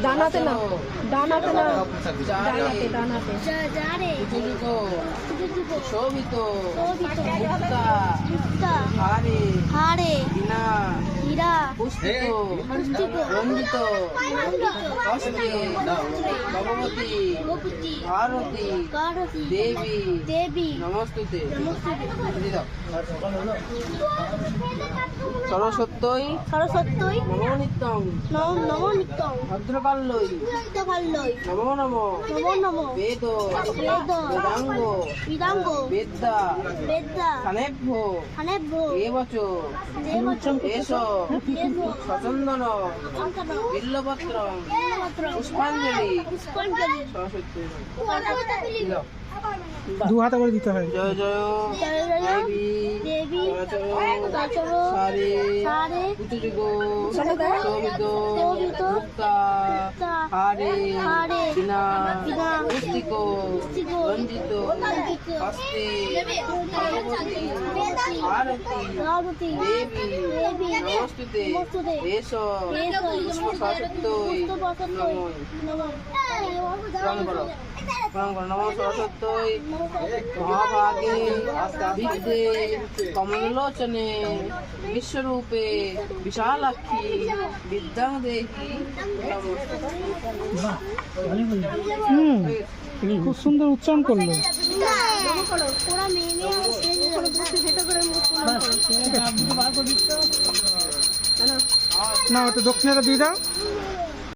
ডানাতে না, ডানাতে না, ডানাতে ডানাতে। শোভিত শোভিত মুক্তা মুক্তা হারে হারে হীরা হীরা পুষ্পিত পুষ্পিত রঞ্জিত রঞ্জিত অস্ত্রে ভগবতী ভগবতী ভারতী কারতী দেবী দেবী নমস্তুতে নমস্তুতে বুঝে দাও। সরস্বত্যই সরস্বত্যই নমো নিত্যং নমো নিত্যং ভদ্রকাল্যই ভক্তকাল্যই নমো নমো নমো নমো বেদ বেদ বেদাঙ্গ বিদাঙ্গ বেদ্যা বেদ্যা স্থানেভ্য হানেভ্য এবচ দেবচ এষ এসো সচন্দন অঙ্কন বিল্লপত্র বিল্লপত্র পুষ্পাঞ্জলি পুষ্পাঞ্জলি সরস্বতী সরস্বতী দিল। দু হাতে করে দিতে হয়। জয় জয় জয় জয় দেবী দেবী চরাচর চরাচর সারে সারে কুতুযুগ শোভিত শোভিত মুক্তা হারে হারে বিনা বিনা পুস্তিক পুস্তিক রঞ্জিত রঞ্জিত হস্তে ভগবতী ভারতী পার্বতী দেবী দেবী নমস্তুতে নমস্তুতে এষ এসো পুষ্প সরস্বত্যই পুষ্পবসন্তই নমঃ। নমঃ প্রণাম করো প্রণাম করো নমঃ সরস্বত্যই মহাভাগে বিদ্যে কমলোচনে বিশ্বরূপে বিশালাক্ষী বিদ্যাং দেহি হুম, খুব সুন্দর উচ্চারণ করলো। পুরা মেয়ে মেয়ে আমার স্টেজে হেঁটে করে মুখ না, ওটা দক্ষিণাটা দিয়ে দাও।